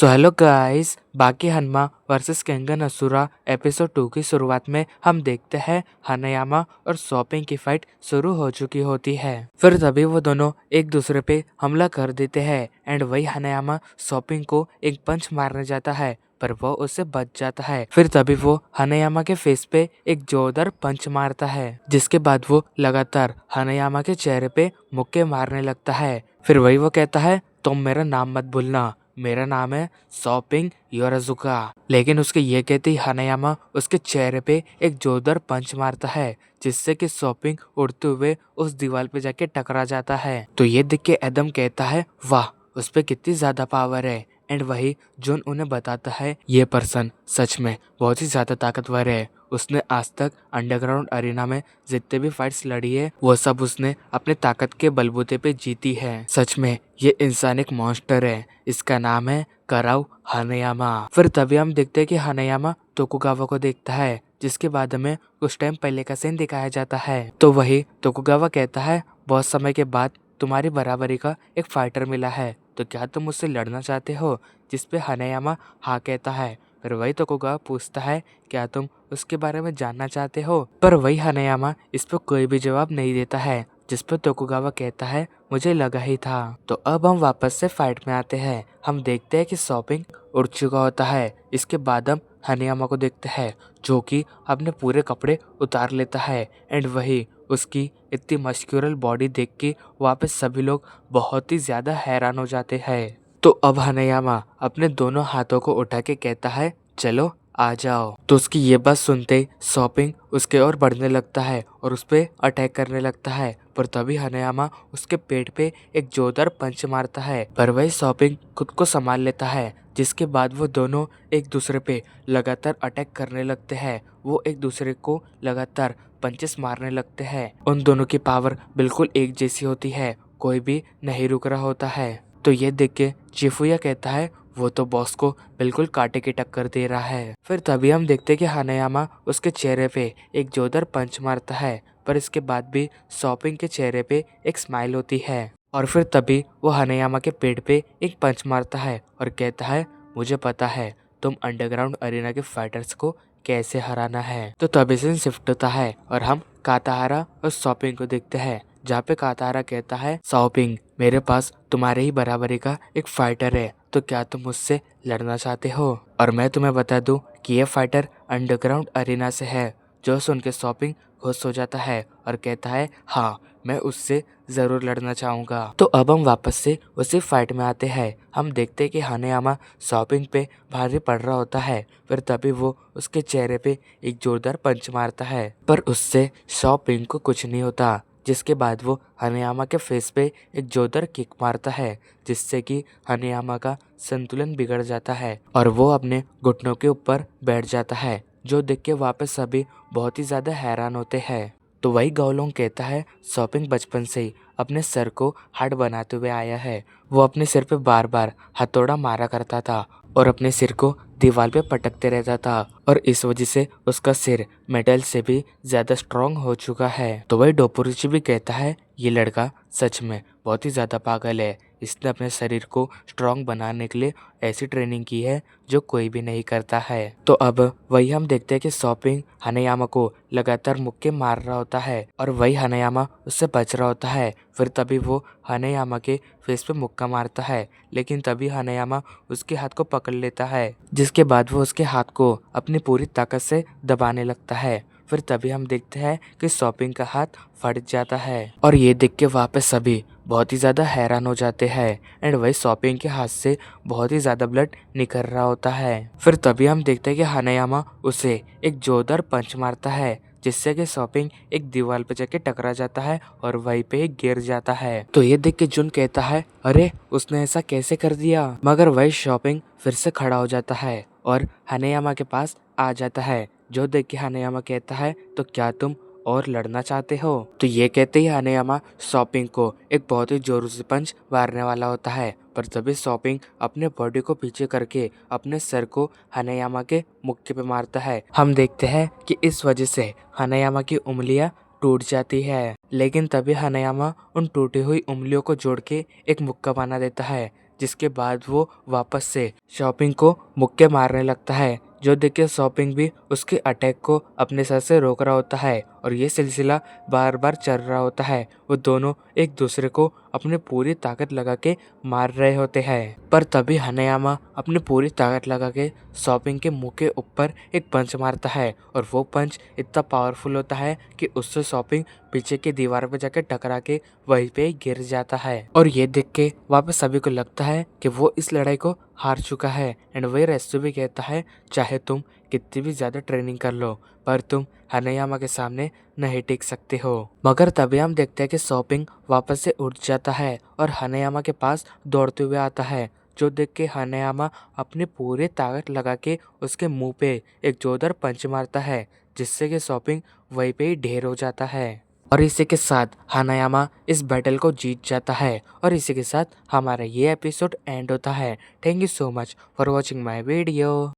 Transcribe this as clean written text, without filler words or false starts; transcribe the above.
So hello guys, बाकी Hanuma versus Kangen asura episode 2 की शुरुआत में हम देखते हैं हनायामा और सॉपिंग की फाइट शुरू हो चुकी होती है। फिर तभी वो दोनों एक दूसरे पे हमला कर देते हैं एंड वही हनायामा सॉपिंग को एक पंच मारने जाता है पर वो उससे बच जाता है। फिर तभी वो हनायामा के फेस पे एक जोरदार पंच मारता है जिसके बाद वो लगातार हनायामा के चेहरे पे मुक्के मारने लगता है। फिर वही वो कहता है, तुम मेरा नाम मत भूलना, मेरा नाम है सॉपिंग योराजुका। लेकिन उसके ये कहते ही हनायामा उसके चेहरे पे एक जोरदार पंच मारता है जिससे कि सॉपिंग उड़ते हुए उस दीवार पे जाके टकरा जाता है। तो ये देख के एडम कहता है, वाह उस पे कितनी ज्यादा पावर है। एंड वही जोन उन्हें बताता है, ये पर्सन सच में बहुत ही ज्यादा ताकतवर है। उसने आज तक अंडरग्राउंड अरीना में जितने भी फाइट्स लड़ी है वो सब उसने अपने ताकत के बलबूते पे जीती है। सच में ये इंसान एक मॉन्स्टर है। इसका नाम है कराउ हनायामा। फिर तभी हम देखते हैं कि हनायामा तोकुगावा को देखता है जिसके बाद हमें कुछ टाइम पहले का सीन दिखाया जाता है। तो वही तोकुगावा कहता है, बहुत समय के बाद तुम्हारी बराबरी का एक फाइटर मिला है, तो क्या तुम मुझसे लड़ना चाहते हो? जिसपे हनायामा हाँ कहता है। फिर वही तोकुगावा पूछता है, क्या तुम उसके बारे में जानना चाहते हो? पर वही हनायामा इस पर कोई भी जवाब नहीं देता है जिस पर तोकुगावा कहता है, मुझे लगा ही था। तो अब हम वापस से फाइट में आते हैं। हम देखते हैं कि सॉपिंग उड़ चुका होता है। इसके बाद हम हनायामा को देखते हैं जो कि अपने पूरे कपड़े उतार लेता है एंड वही उसकी इतनी मस्क्यूरल बॉडी देख के वापस सभी लोग बहुत ही ज्यादा हैरान हो जाते हैं। तो अब हनायामा अपने दोनों हाथों को उठा के कहता है, चलो आ जाओ। तो उसकी ये बात सुनते ही सॉपिंग उसके ओर बढ़ने लगता है और उस पे अटैक करने लगता है। पर तभी हनायामा उसके पेट पे एक जोरदार पंच मारता है पर वही सॉपिंग खुद को संभाल लेता है। जिसके बाद वो दोनों एक दूसरे पे लगातार अटैक करने लगते हैं। वो एक दूसरे को लगातार पंचेस मारने लगते हैं। उन दोनों की पावर बिल्कुल एक जैसी होती है, कोई भी नहीं रुक रहा होता है। तो ये देख के चिफुया कहता है, वो तो बॉस को बिल्कुल कांटे की टक्कर दे रहा है। फिर तभी हम देखते कि हनायामा उसके चेहरे पे एक जोरदार पंच मारता है पर इसके बाद भी सॉपिंग के चेहरे पे एक स्माइल होती है। और फिर तभी वो हनायामा के पेट पे एक पंच मारता है और कहता है, मुझे पता है तुम अंडरग्राउंड अरीना के फाइटर्स को कैसे हराना है। तो तभी से शिफ्ट होता है और हम काताहारा और सॉपिंग को देखते हैं जहाँ पे काताहारा कहता है, सॉपिंग मेरे पास तुम्हारे ही बराबरी का एक फाइटर है, तो क्या तुम मुझसे लड़ना चाहते हो? और मैं तुम्हें बता दूं कि ये फाइटर अंडरग्राउंड अरीना से है। जो सुन के सॉपिंग खुश हो जाता है और कहता है, हाँ मैं उससे जरूर लड़ना चाहूंगा। तो अब हम वापस से उसी फाइट में आते हैं। हम देखते हैं कि हनायामा सॉपिंग पे भारी पड़ रहा होता है। फिर तभी वो उसके चेहरे पे एक जोरदार पंच मारता है पर उससे सॉपिंग को कुछ नहीं होता। जिसके बाद वो हनायामा के फेस पे एक जोरदार किक मारता है जिससे कि हनायामा का संतुलन बिगड़ जाता है और वो अपने घुटनों के ऊपर बैठ जाता है। जो देख के वापस सभी बहुत ही ज्यादा हैरान होते हैं। तो वही गाओलोंग कहता है, सॉपिंग बचपन से ही अपने सर को हार्ड बनाते हुए आया है। वो अपने सिर पे बार बार हथौड़ा मारा करता था और अपने सिर को दीवार पे पटकते रहता था और इस वजह से उसका सिर मेटल से भी ज्यादा स्ट्रांग हो चुका है। तो वही डोपुरुची भी कहता है, ये लड़का सच में बहुत ही ज्यादा पागल है। इसने अपने शरीर को स्ट्रांग बनाने के लिए ऐसी ट्रेनिंग की है जो कोई भी नहीं करता है। तो अब वही हम देखते हैं कि सॉपिंग हनायामा को लगातार मुक्के मार रहा होता है और वही हनायामा उससे बच रहा होता है। फिर तभी वो हनायामा के फेस पे मुक्का मारता है लेकिन तभी हनायामा उसके हाथ को पकड़ लेता है जिसके बाद वो उसके हाथ को अपनी पूरी ताकत से दबाने लगता है। फिर तभी हम देखते हैं कि सॉपिंग का हाथ फट जाता है और ये देख के वापस सभी बहुत ही ज्यादा हैरान हो जाते हैं एंड वही सॉपिंग के हाथ से बहुत ही ज्यादा ब्लड निकल रहा होता है। फिर तभी हम देखते हैं कि हनायामा उसे एक जोरदार पंच मारता है जिससे कि सॉपिंग एक दीवार पे जाके टकरा जाता है और वहीं पे गिर जाता है। तो ये देख के जुन कहता है, अरे उसने ऐसा कैसे कर दिया? मगर वही शॉपिंग फिर से खड़ा हो जाता है और हनायामा के पास आ जाता है। जो देख के हनायामा कहता है, तो क्या तुम और लड़ना चाहते हो? तो ये कहते ही हनायामा सॉपिंग को एक बहुत ही जोर से पंच मारने वाला होता है पर तभी सॉपिंग अपने बॉडी को पीछे करके अपने सर को हनायामा के मुक्के पे मारता है। हम देखते हैं कि इस वजह से हनायामा की उंगलियां टूट जाती है लेकिन तभी हनायामा उन टूटी हुई उंगलियों को जोड़ के एक मुक्का बना देता है जिसके बाद वो वापस से शॉपिंग को मुक्के मारने लगता है, जो देख के शॉपिंग भी उसके अटैक को अपने सर से रोक रहा होता है और ये सिलसिला बार बार चल रहा होता है। वो दोनों एक दूसरे को अपनी पूरी ताकत लगा के मार रहे होते हैं, पर तभी हनायामा अपनी पूरी ताकत लगा के शॉपिंग के मुंह के ऊपर एक पंच मारता है और वो पंच इतना पावरफुल होता है कि उससे शॉपिंग पीछे की दीवार पे जाके टकरा के वहीं पे ही गिर जाता है। और ये देख के वापस सभी को लगता है कि वो इस लड़ाई को हार चुका है। एंड वही रेस्टो भी कहता है, चाहे तुम कितनी भी ज्यादा ट्रेनिंग कर लो पर तुम हनायामा के सामने नहीं टिक सकते हो। मगर तभी हम देखते हैं कि शॉपिंग वापस से उठ जाता है और हनायामा के पास दौड़ते हुए आता है, जो देख के हनायामा अपनी पूरी ताकत लगा के उसके मुंह पे एक जोरदार पंच मारता है, जिससे कि शॉपिंग वहीं पे ही ढेर हो जाता है। और इसी के साथ हनायामा इस बैटल को जीत जाता है और इसी के साथ हमारा ये एपिसोड एंड होता है। Thank you so much for watching my video.